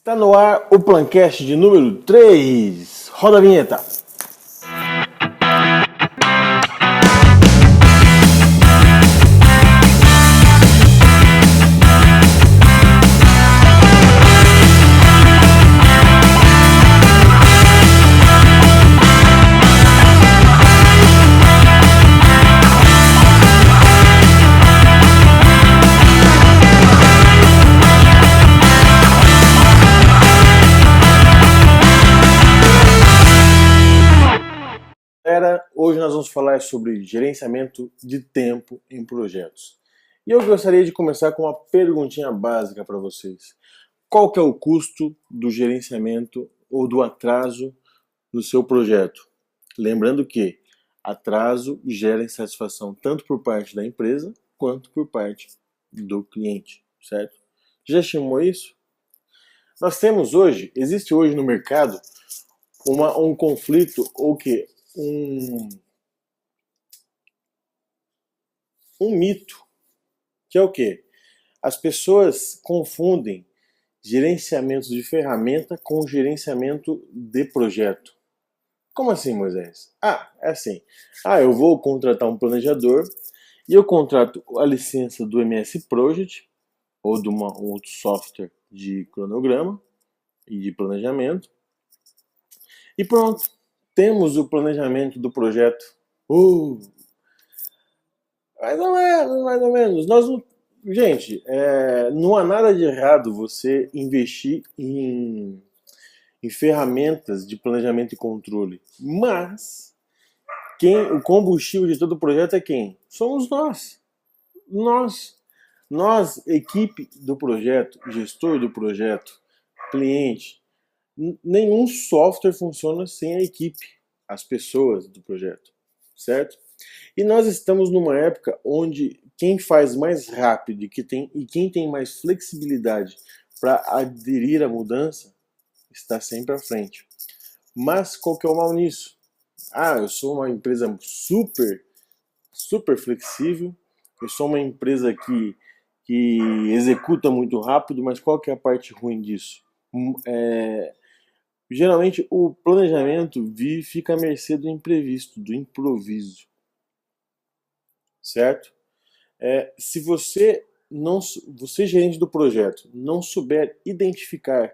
Tá no ar o Plancast de número 3. Roda a vinheta. Hoje nós vamos falar sobre gerenciamento de tempo em projetos. E eu gostaria de começar com uma perguntinha básica para vocês. Qual que é o custo do gerenciamento ou do atraso no seu projeto? Lembrando que atraso gera insatisfação tanto por parte da empresa quanto por parte do cliente, certo? Já estimou isso? Nós temos hoje, existe hoje no mercado um conflito ou que um mito, que é o quê? As pessoas confundem gerenciamento de ferramenta com gerenciamento de projeto. Como assim, Moisés? É assim. Eu vou contratar um planejador e eu contrato a licença do MS Project ou de um outro software de cronograma e de planejamento. E pronto, temos o planejamento do projeto. Mais ou menos. Gente, não há nada de errado você investir em ferramentas de planejamento e controle. Mas o combustível de todo o projeto é quem? Somos nós. Nós, equipe do projeto, gestor do projeto, cliente. Nenhum software funciona sem a equipe, as pessoas do projeto, certo? E nós estamos numa época onde quem faz mais rápido e quem tem mais flexibilidade para aderir à mudança está sempre à frente. Mas qual que é o mal nisso? Eu sou uma empresa super flexível, eu sou uma empresa que executa muito rápido, mas qual que é a parte ruim disso? Geralmente o planejamento fica à mercê do imprevisto, do improviso. Certo? Se você gerente do projeto, não souber identificar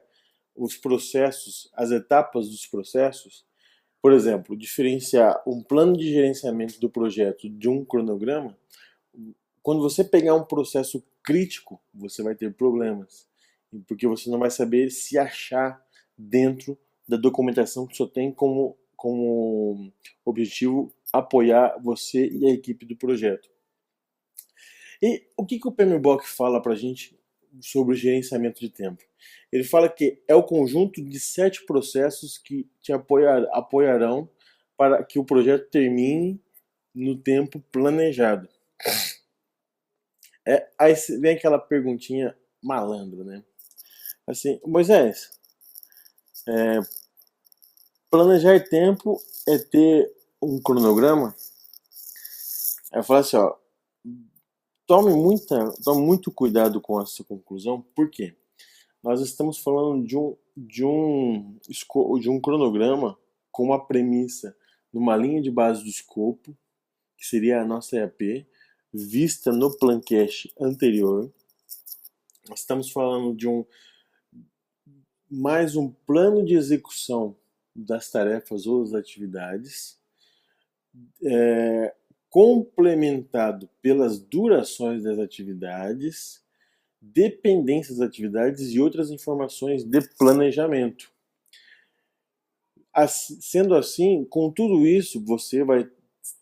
os processos, as etapas dos processos, por exemplo, diferenciar um plano de gerenciamento do projeto de um cronograma, quando você pegar um processo crítico, você vai ter problemas, porque você não vai saber se achar dentro da documentação que só tem como objetivo apoiar você e a equipe do projeto. E o que o PMBOK fala pra gente sobre o gerenciamento de tempo? Ele fala que é o conjunto de 7 processos que te apoiarão para que o projeto termine no tempo planejado. Aí vem aquela perguntinha malandra, né? Assim, Moisés, planejar tempo é ter um cronograma? Aí eu falo assim, tome muito cuidado com essa conclusão, por quê? Nós estamos falando de um cronograma com uma premissa numa linha de base do escopo, que seria a nossa EAP, vista no Plancast anterior. Nós estamos falando de mais um plano de execução das tarefas ou das atividades, complementado pelas durações das atividades, dependências das atividades e outras informações de planejamento. Sendo assim, com tudo isso, você vai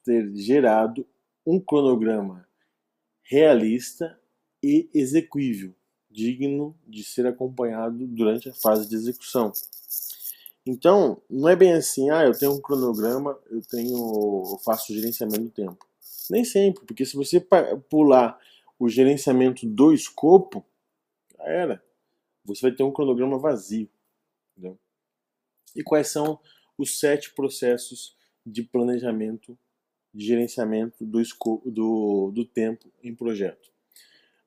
ter gerado um cronograma realista e execuível, digno de ser acompanhado durante a fase de execução. Então, não é bem assim, eu tenho um cronograma, eu faço gerenciamento do tempo. Nem sempre, porque se você pular o gerenciamento do escopo, você vai ter um cronograma vazio. Entendeu? E quais são os 7 processos de planejamento, de gerenciamento do tempo em projeto?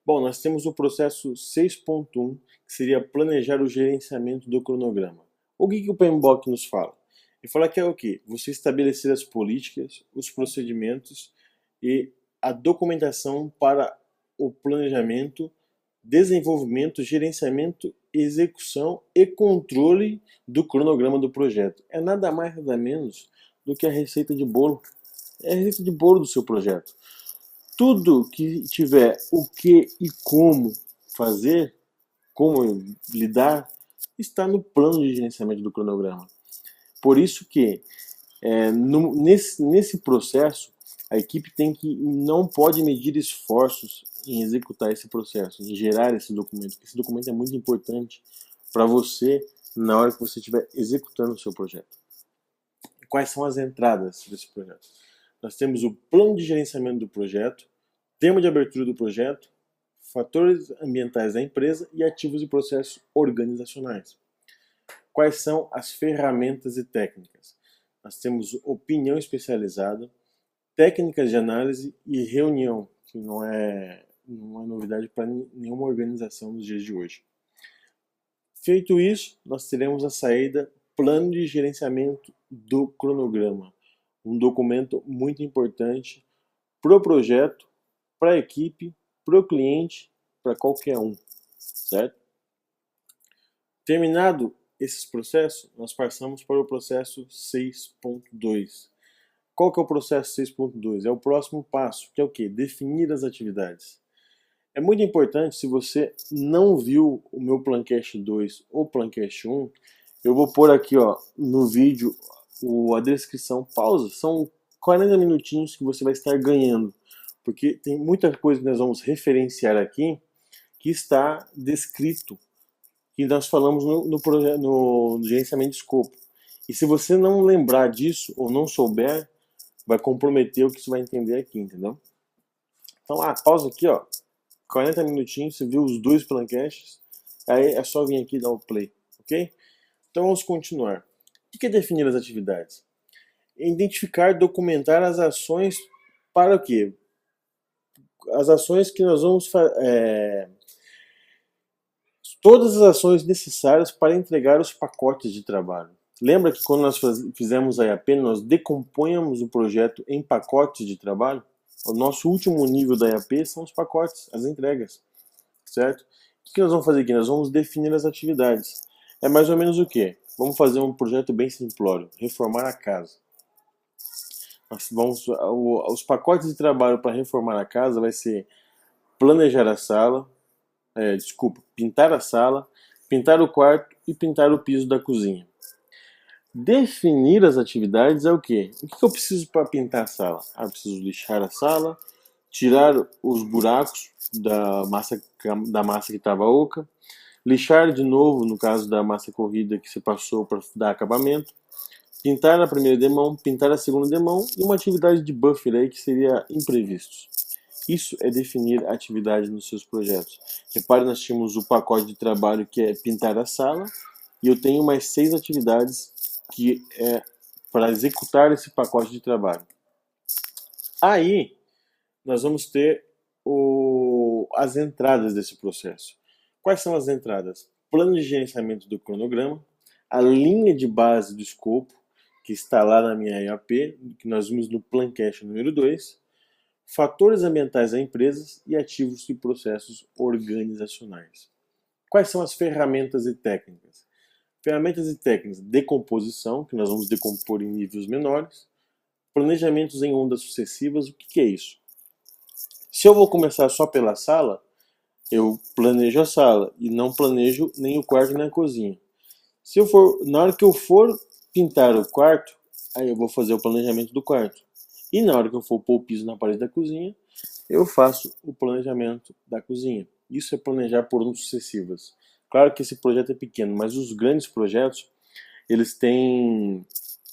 Bom, nós temos o processo 6.1, que seria planejar o gerenciamento do cronograma. O que o PMBOK nos fala? Ele fala que é o quê? Você estabelecer as políticas, os procedimentos e a documentação para o planejamento, desenvolvimento, gerenciamento, execução e controle do cronograma do projeto. É nada mais nada menos do que a receita de bolo. É a receita de bolo do seu projeto. Tudo que tiver o que e como fazer, como lidar, está no plano de gerenciamento do cronograma. Por isso que nesse processo a equipe não pode medir esforços em executar esse processo, em gerar esse documento, porque esse documento é muito importante para você na hora que você estiver executando o seu projeto. Quais são as entradas desse projeto? Nós temos o plano de gerenciamento do projeto, tema de abertura do projeto, fatores ambientais da empresa e ativos e processos organizacionais. Quais são as ferramentas e técnicas? Nós temos opinião especializada, técnicas de análise e reunião, que não é novidade para nenhuma organização nos dias de hoje. Feito isso, nós teremos a saída plano de gerenciamento do cronograma, um documento muito importante para o projeto, para a equipe, para o cliente, para qualquer um, certo? Terminado esses processos, nós passamos para o processo 6.2. Qual que é o processo 6.2? É o próximo passo, que é o quê? Definir as atividades. É muito importante, se você não viu o meu Plancast 2 ou Plancast 1, eu vou pôr aqui no vídeo a descrição, pausa, são 40 minutinhos que você vai estar ganhando, porque tem muita coisa que nós vamos referenciar aqui que está descrito, que nós falamos no gerenciamento de escopo. E se você não lembrar disso ou não souber, vai comprometer o que você vai entender aqui, entendeu? Então, pausa aqui, 40 minutinhos, você viu os 2 plancasts, aí é só vir aqui e dar o play, ok? Então vamos continuar. O que é definir as atividades? Identificar, documentar as ações para o quê? As ações que nós vamos fazer. Todas as ações necessárias para entregar os pacotes de trabalho. Lembra que quando nós fizemos a IAP, nós decompunhamos o projeto em pacotes de trabalho? O nosso último nível da IAP são os pacotes, as entregas, certo? O que nós vamos fazer aqui? Nós vamos definir as atividades. É mais ou menos o quê? Vamos fazer um projeto bem simplório, reformar a casa. Os pacotes de trabalho para reformar a casa vai ser planejar a sala, pintar a sala, pintar o quarto e pintar o piso da cozinha. Definir as atividades é o quê? O que eu preciso para pintar a sala? Eu preciso lixar a sala, tirar os buracos da massa que estava oca, lixar de novo, no caso da massa corrida que você passou para dar acabamento, pintar a primeira demão, pintar a segunda demão e uma atividade de buffer aí que seria imprevistos. Isso é definir a atividade nos seus projetos. Repare, nós tínhamos o pacote de trabalho que é pintar a sala e eu tenho mais 6 atividades que é para executar esse pacote de trabalho. Aí nós vamos ter as entradas desse processo. Quais são as entradas? Plano de gerenciamento do cronograma, a linha de base do escopo, que está lá na minha IAP, que nós vimos no Plancast número 2, fatores ambientais da empresa e ativos e processos organizacionais. Quais são as ferramentas e técnicas? Ferramentas e técnicas: decomposição, que nós vamos decompor em níveis menores, planejamentos em ondas sucessivas. O que é isso? Se eu vou começar só pela sala, eu planejo a sala e não planejo nem o quarto nem a cozinha. Na hora que eu for pintar o quarto, aí eu vou fazer o planejamento do quarto. E na hora que eu for pôr o piso na parede da cozinha, eu faço o planejamento da cozinha. Isso é planejar por ondas sucessivas. Claro que esse projeto é pequeno, mas os grandes projetos, eles têm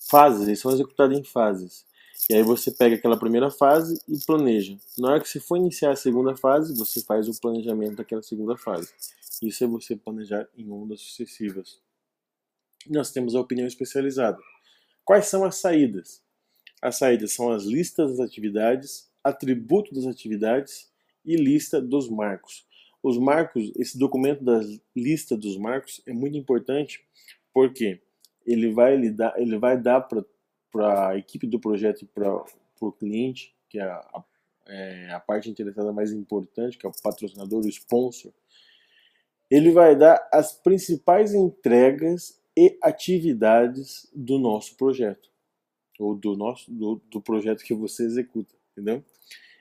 fases, eles são executados em fases. E aí você pega aquela primeira fase e planeja. Na hora que você for iniciar a segunda fase, você faz o planejamento daquela segunda fase. Isso é você planejar em ondas sucessivas. Nós temos a opinião especializada. Quais são as saídas? As saídas são as listas das atividades, atributo das atividades e lista dos marcos. Os marcos, esse documento da lista dos marcos é muito importante porque ele vai dar para a equipe do projeto e para o cliente, que é a parte interessada mais importante, que é o patrocinador, o sponsor. Ele vai dar as principais entregas e atividades do nosso projeto, ou do projeto que você executa, entendeu?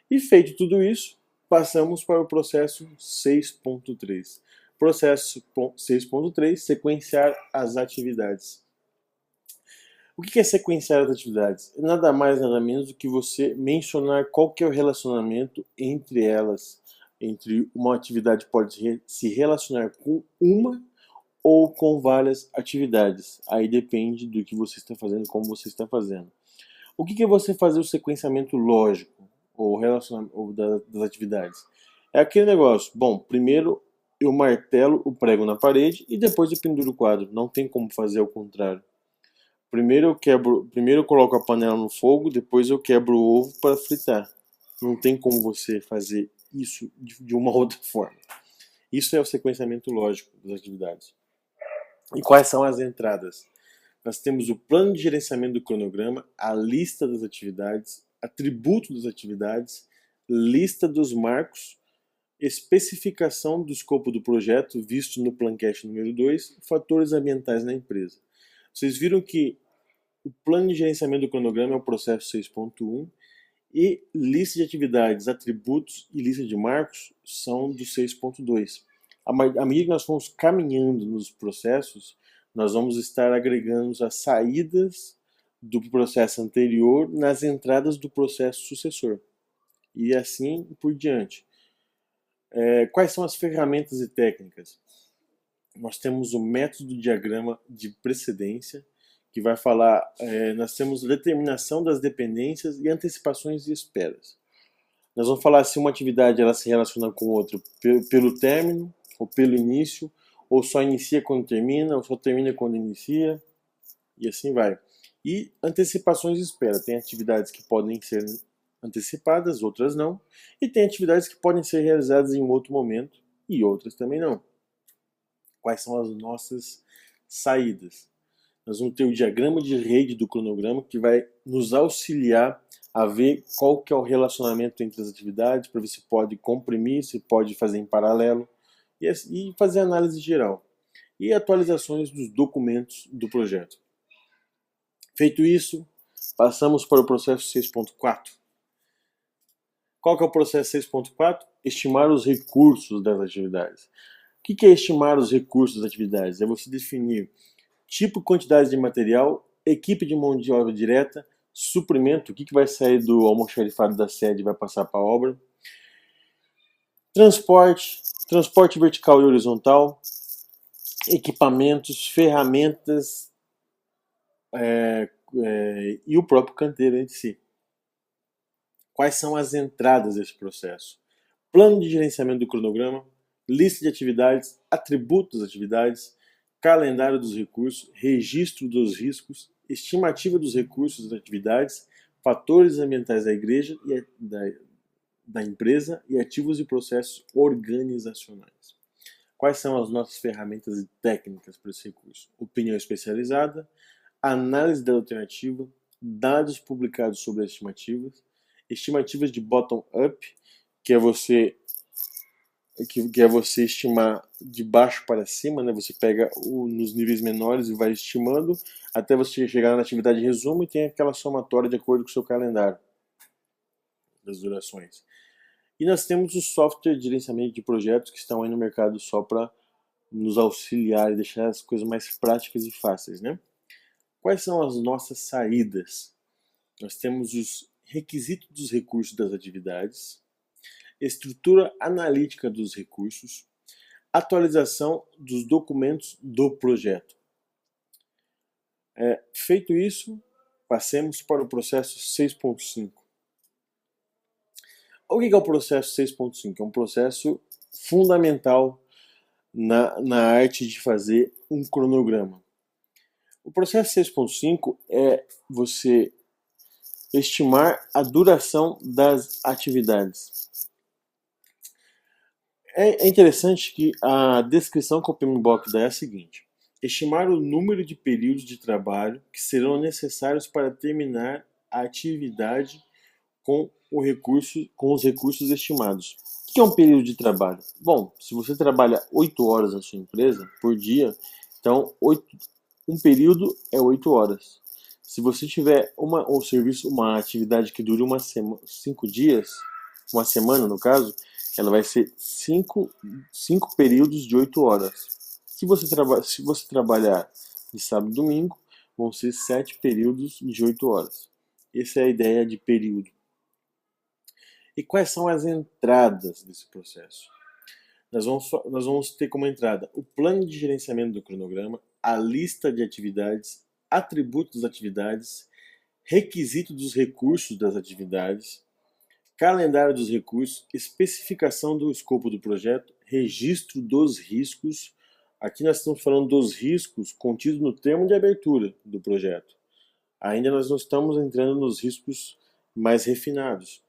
E feito tudo isso, passamos para o processo 6.3. Processo 6.3, sequenciar as atividades. O que é sequenciar as atividades? Nada mais, nada menos do que você mencionar qual que é o relacionamento entre elas. Entre uma atividade pode se relacionar com uma ou com várias atividades. Aí depende do que você está fazendo, como você está fazendo. O que é você fazer o sequenciamento lógico ou relacionamento das atividades? É aquele negócio, bom, primeiro eu martelo o prego na parede e depois eu penduro o quadro. Não tem como fazer ao contrário. Primeiro eu coloco a panela no fogo, depois eu quebro o ovo para fritar. Não tem como você fazer isso de uma outra forma. Isso é o sequenciamento lógico das atividades. E quais são as entradas? Nós temos o plano de gerenciamento do cronograma, a lista das atividades, atributo das atividades, lista dos marcos, especificação do escopo do projeto visto no Plancast número 2, fatores ambientais na empresa. Vocês viram que o plano de gerenciamento do cronograma é o processo 6.1 e lista de atividades, atributos e lista de marcos são do 6.2. À medida que nós formos caminhando nos processos, nós vamos estar agregando as saídas do processo anterior nas entradas do processo sucessor. E assim por diante. Quais são as ferramentas e técnicas? Nós temos o método diagrama de precedência, que vai falar, nós temos determinação das dependências e antecipações e esperas. Nós vamos falar se uma atividade ela se relaciona com outra pelo término, ou pelo início, ou só inicia quando termina, ou só termina quando inicia, e assim vai. E antecipações e espera. Tem atividades que podem ser antecipadas, outras não, e tem atividades que podem ser realizadas em outro momento, e outras também não. Quais são as nossas saídas? Nós vamos ter o diagrama de rede do cronograma que vai nos auxiliar a ver qual que é o relacionamento entre as atividades, para ver se pode comprimir, se pode fazer em paralelo e fazer análise geral. E atualizações dos documentos do projeto. Feito isso, passamos para o processo 6.4. Qual que é o processo 6.4? Estimar os recursos das atividades. O que é estimar os recursos das atividades? É você definir tipo e quantidade de material, equipe de mão de obra direta, suprimento, o que vai sair do almoxarifado da sede e vai passar para a obra, transporte vertical e horizontal, equipamentos, ferramentas e o próprio canteiro em si. Quais são as entradas desse processo? Plano de gerenciamento do cronograma, lista de atividades, atributos das atividades, calendário dos recursos, registro dos riscos, estimativa dos recursos das atividades, fatores ambientais da igreja e da empresa e ativos e processos organizacionais. Quais são as nossas ferramentas e técnicas para esse recurso? Opinião especializada, análise da alternativa, dados publicados sobre as estimativas de bottom-up, que é você estimar de baixo para cima, né? Você pega nos níveis menores e vai estimando até você chegar na atividade de resumo e tem aquela somatória de acordo com o seu calendário das durações. E nós temos o software de gerenciamento de projetos que estão aí no mercado só para nos auxiliar e deixar as coisas mais práticas e fáceis, né? Quais são as nossas saídas? Nós temos os requisitos dos recursos das atividades, estrutura analítica dos recursos, atualização dos documentos do projeto. Feito isso, passemos para o processo 6.5. O que é o processo 6.5? É um processo fundamental na arte de fazer um cronograma. O processo 6.5 é você estimar a duração das atividades. É interessante que a descrição que o PMBOK dá é a seguinte: estimar o número de períodos de trabalho que serão necessários para terminar a atividade com os recursos estimados. O que é um período de trabalho? Bom, se você trabalha 8 horas na sua empresa por dia, então um período é 8 horas. Se você tiver uma atividade que dure 5 dias, uma semana no caso, ela vai ser 5 períodos de 8 horas. Se você trabalhar de sábado e domingo, vão ser 7 períodos de 8 horas. Essa é a ideia de período. E quais são as entradas desse processo? Nós vamos ter como entrada o plano de gerenciamento do cronograma, a lista de atividades, atributos das atividades, requisito dos recursos das atividades, calendário dos recursos, especificação do escopo do projeto, registro dos riscos. Aqui nós estamos falando dos riscos contidos no termo de abertura do projeto. Ainda nós não estamos entrando nos riscos mais refinados.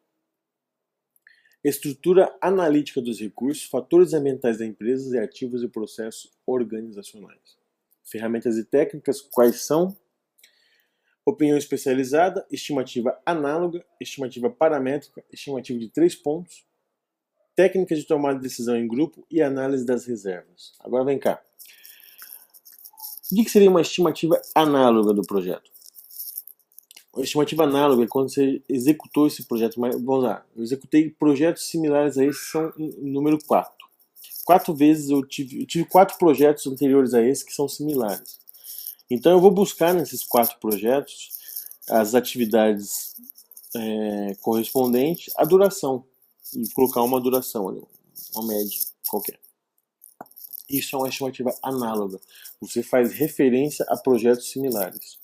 Estrutura analítica dos recursos, fatores ambientais da empresa e ativos e processos organizacionais. Ferramentas e técnicas, quais são? Opinião especializada, estimativa análoga, estimativa paramétrica, estimativa de 3 pontos, técnicas de tomada de decisão em grupo e análise das reservas. Agora vem cá. O que seria uma estimativa análoga do projeto? A estimativa análoga é quando você executou esse projeto. Vamos lá, eu executei projetos similares a esse, são em número 4. 4 vezes eu tive 4 projetos anteriores a esse que são similares. Então eu vou buscar nesses 4 projetos as atividades correspondentes à duração e colocar uma duração ali, uma média qualquer. Isso é uma estimativa análoga. Você faz referência a projetos similares.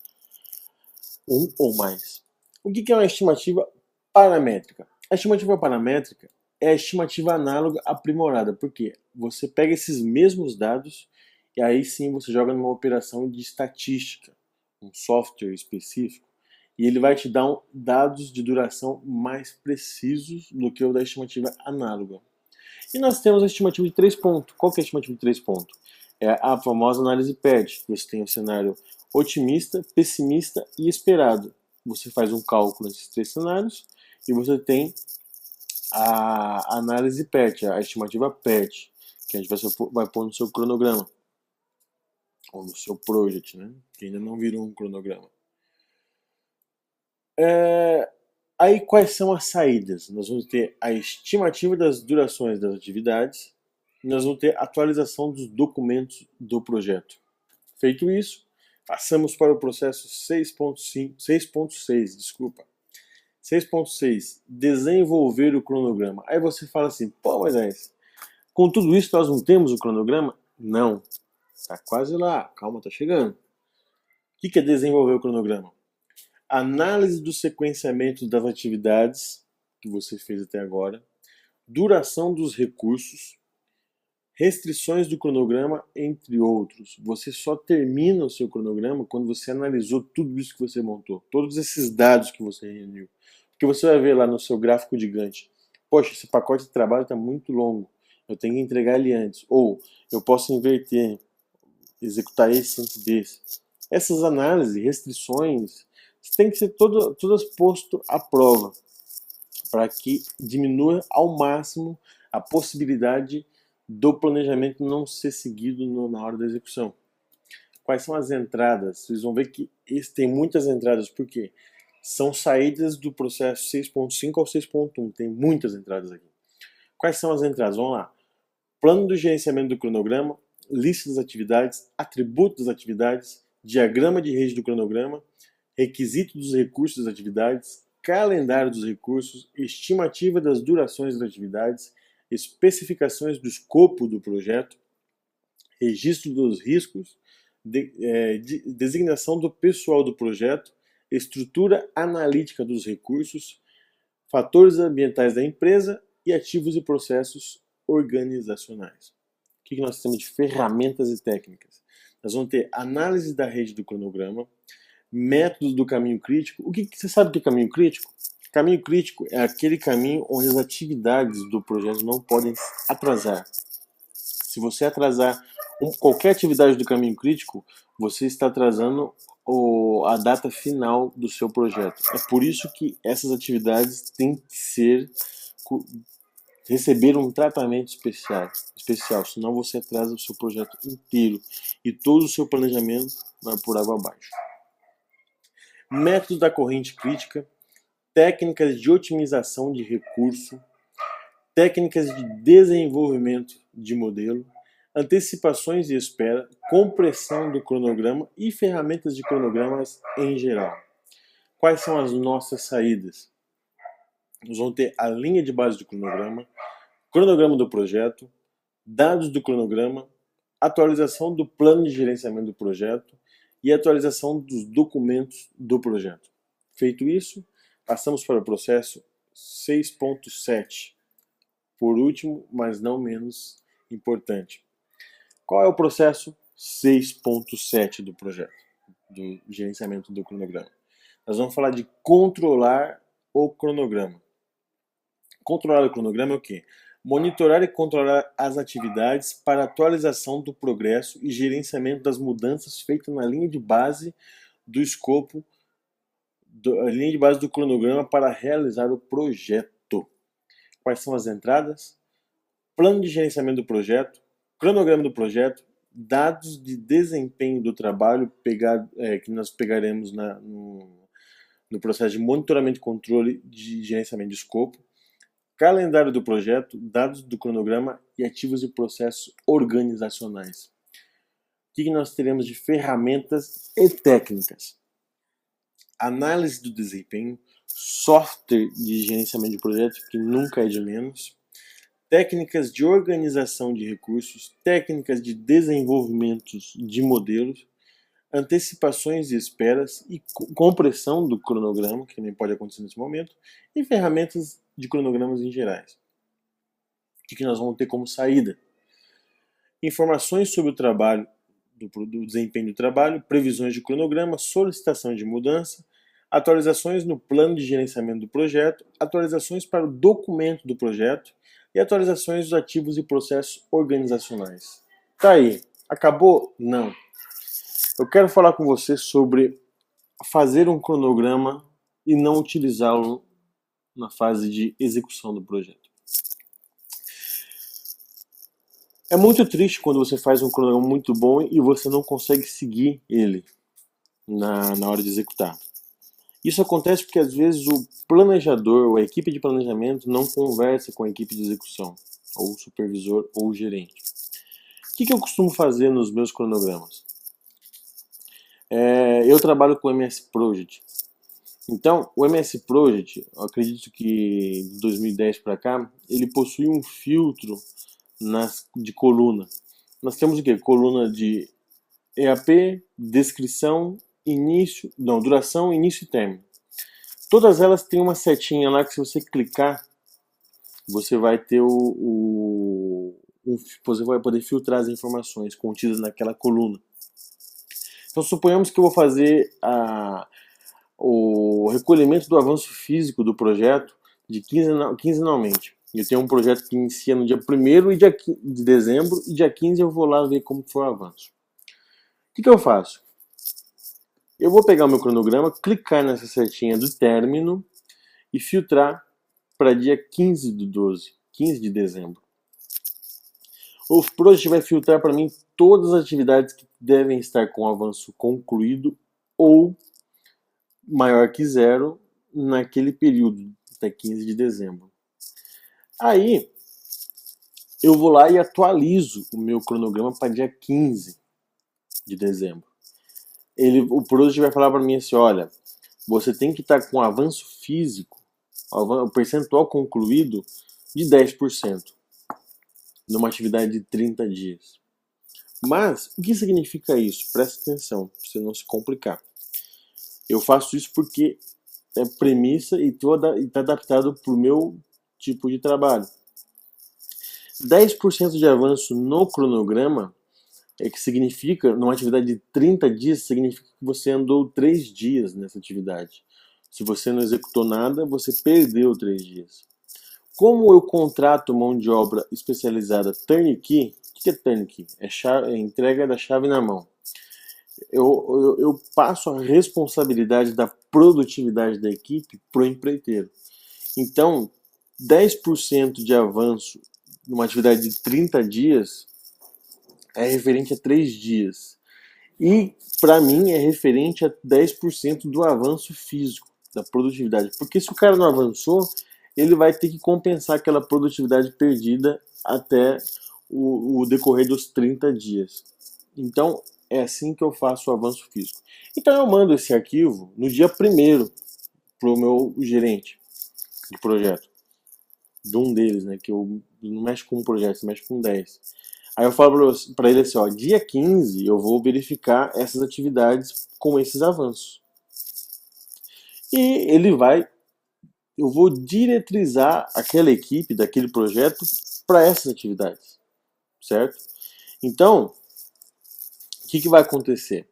Um ou mais. O que é uma estimativa paramétrica? A estimativa paramétrica é a estimativa análoga aprimorada, porque você pega esses mesmos dados e aí sim você joga numa operação de estatística, um software específico, e ele vai te dar dados de duração mais precisos do que o da estimativa análoga. E nós temos a estimativa de 3 pontos. Qual que é a estimativa de 3 pontos? É a famosa análise PERT. Você tem um cenário otimista, pessimista e esperado. Você faz um cálculo nesses 3 cenários e você tem a análise PERT, a estimativa PERT, que a gente vai pôr no seu cronograma, ou no seu project, né? Que ainda não virou um cronograma. Aí quais são as saídas? Nós vamos ter a estimativa das durações das atividades, e nós vamos ter a atualização dos documentos do projeto. Feito isso, passamos para o processo 6.6, desculpa. 6.6, desenvolver o cronograma. Aí você fala assim, pô, mas com tudo isso nós não temos o cronograma? Não, tá quase lá, calma, tá chegando. O que é desenvolver o cronograma? Análise do sequenciamento das atividades que você fez até agora, duração dos recursos, restrições do cronograma, entre outros. Você só termina o seu cronograma quando você analisou tudo isso que você montou, todos esses dados que você reuniu. Porque você vai ver lá no seu gráfico de Gantt, poxa, esse pacote de trabalho está muito longo, eu tenho que entregar ele antes. Ou eu posso inverter, executar esse antes desse. Essas análises, restrições, tem que ser todas posto à prova, para que diminua ao máximo a possibilidade do planejamento não ser seguido na hora da execução. Quais são as entradas? Vocês vão ver que tem muitas entradas, porque são saídas do processo 6.5 ao 6.1, tem muitas entradas aqui. Quais são as entradas? Vamos lá. Plano do gerenciamento do cronograma, lista das atividades, atributos das atividades, diagrama de rede do cronograma, requisito dos recursos das atividades, calendário dos recursos, estimativa das durações das atividades, especificações do escopo do projeto, registro dos riscos, designação do pessoal do projeto, estrutura analítica dos recursos, fatores ambientais da empresa e ativos e processos organizacionais. O que nós temos de ferramentas e técnicas? Nós vamos ter análise da rede do cronograma, métodos do caminho crítico. O que você sabe do caminho crítico? Caminho crítico é aquele caminho onde as atividades do projeto não podem atrasar. Se você atrasar qualquer atividade do caminho crítico, você está atrasando a data final do seu projeto. É por isso que essas atividades têm que receber um tratamento especial, senão você atrasa o seu projeto inteiro e todo o seu planejamento vai por água abaixo. Métodos da corrente crítica, técnicas de otimização de recurso, técnicas de desenvolvimento de modelo, antecipações de espera, compressão do cronograma e ferramentas de cronogramas em geral. Quais são as nossas saídas? Nós vamos ter a linha de base do cronograma, cronograma do projeto, dados do cronograma, atualização do plano de gerenciamento do projeto e atualização dos documentos do projeto. Feito isso, passamos para o processo 6.7. Por último, mas não menos importante. Qual é o processo 6.7 do projeto, do gerenciamento do cronograma? Nós vamos falar de controlar o cronograma. Controlar o cronograma é o quê? Monitorar e controlar as atividades para atualização do progresso e gerenciamento das mudanças feitas na linha de base do escopo, a linha de base do cronograma para realizar o projeto. Quais são as entradas? Plano de gerenciamento do projeto, cronograma do projeto, dados de desempenho do trabalho que nós pegaremos no processo de monitoramento e controle de gerenciamento de escopo, calendário do projeto, dados do cronograma e ativos e processos organizacionais. O que nós teremos de ferramentas e técnicas? Análise do desempenho, software de gerenciamento de projeto, que nunca é de menos, técnicas de organização de recursos, técnicas de desenvolvimento de modelos, antecipações e esperas e compressão do cronograma, que também pode acontecer nesse momento, e ferramentas de cronogramas em gerais. O que nós vamos ter como saída? Informações sobre o trabalho, do desempenho do trabalho, previsões de cronograma, solicitação de mudança, atualizações no plano de gerenciamento do projeto, atualizações para o documento do projeto e atualizações dos ativos e processos organizacionais. Tá aí. Acabou? Não. Eu quero falar com você sobre fazer um cronograma e não utilizá-lo na fase de execução do projeto. É muito triste quando você faz um cronograma muito bom e você não consegue seguir ele na hora de executar. Isso acontece porque às vezes o planejador ou a equipe de planejamento não conversa com a equipe de execução, ou o supervisor ou o gerente. O que eu costumo fazer nos meus cronogramas? Eu trabalho com o MS Project. Então, o MS Project, eu acredito que de 2010 para cá, ele possui um filtro de coluna. Nós temos o quê? Coluna de EAP, descrição, duração, início e término. Todas elas têm uma setinha lá que se você clicar, você vai ter você vai poder filtrar as informações contidas naquela coluna. Então suponhamos que eu vou fazer o recolhimento do avanço físico do projeto quinzenalmente. Eu tenho um projeto que inicia no dia 1º de dezembro e dia 15 eu vou lá ver como foi o avanço. O que eu faço? Eu vou pegar o meu cronograma, clicar nessa setinha do término e filtrar para dia 15 de dezembro. O Project vai filtrar para mim todas as atividades que devem estar com avanço concluído ou maior que 0 naquele período, até 15 de dezembro. Aí, eu vou lá e atualizo o meu cronograma para dia 15 de dezembro. O Project vai falar para mim assim, olha, você tem que estar com avanço físico, o percentual concluído de 10%, numa atividade de 30 dias. Mas, o que significa isso? Presta atenção, para você não se complicar. Eu faço isso porque é premissa e está adaptado para o meu tipo de trabalho. 10% de avanço no cronograma que significa, numa atividade de 30 dias, significa que você andou 3 dias nessa atividade. Se você não executou nada, você perdeu 3 dias. Como eu contrato mão de obra especializada turnkey, o que é turnkey? É entrega da chave na mão. Eu passo a responsabilidade da produtividade da equipe para o empreiteiro. Então, 10% de avanço numa atividade de 30 dias é referente a 3 dias. E, para mim, é referente a 10% do avanço físico, da produtividade. Porque se o cara não avançou, ele vai ter que compensar aquela produtividade perdida até o decorrer dos 30 dias. Então, é assim que eu faço o avanço físico. Então, eu mando esse arquivo no dia 1º para o meu gerente de projeto. De um deles, né? Que eu não mexo com um projeto, eu mexo com 10. Aí eu falo para ele assim, ó, dia 15 eu vou verificar essas atividades com esses avanços. E eu vou diretrizar aquela equipe daquele projeto para essas atividades, certo? Então, o que vai acontecer?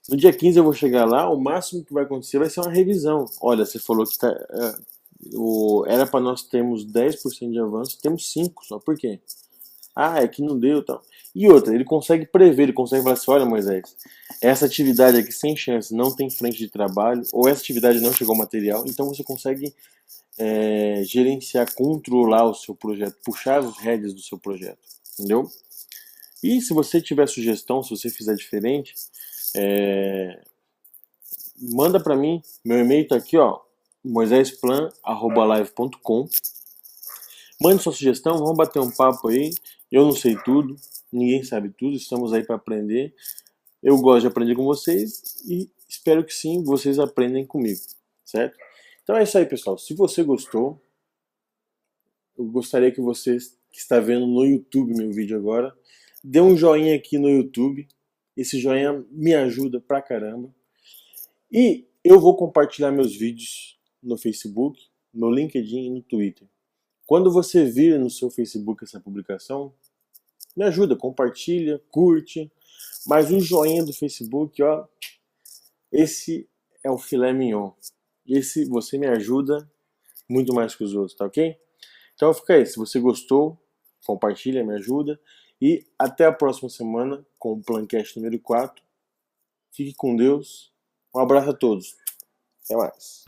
No dia 15 eu vou chegar lá, o máximo que vai acontecer vai ser uma revisão. Olha, você falou que era para nós termos 10% de avanço, temos 5%, só por quê? Ah, é que não deu e tal. E outra, ele consegue prever, ele consegue falar assim, olha Moisés, essa atividade aqui sem chance não tem frente de trabalho, ou essa atividade não chegou ao material, então você consegue gerenciar, controlar o seu projeto, puxar as rédeas do seu projeto, entendeu? E se você tiver sugestão, se você fizer diferente, manda para mim, meu e-mail tá aqui, ó, moisesplan@live.com. Mande sua sugestão, vamos bater um papo aí. Eu não sei tudo, ninguém sabe tudo, estamos aí para aprender. Eu gosto de aprender com vocês e espero que sim, vocês aprendem comigo, certo? Então é isso aí, pessoal. Se você gostou, eu gostaria que você que está vendo no YouTube meu vídeo agora, dê um joinha aqui no YouTube. Esse joinha me ajuda pra caramba. E eu vou compartilhar meus vídeos no Facebook, no LinkedIn e no Twitter. Quando você vir no seu Facebook essa publicação, me ajuda, compartilha, curte. Mas o joinha do Facebook, ó, esse é o filé mignon. Esse você me ajuda muito mais que os outros, tá ok? Então fica aí, se você gostou, compartilha, me ajuda. E até a próxima semana com o Plancast número 4. Fique com Deus. Um abraço a todos. Até mais.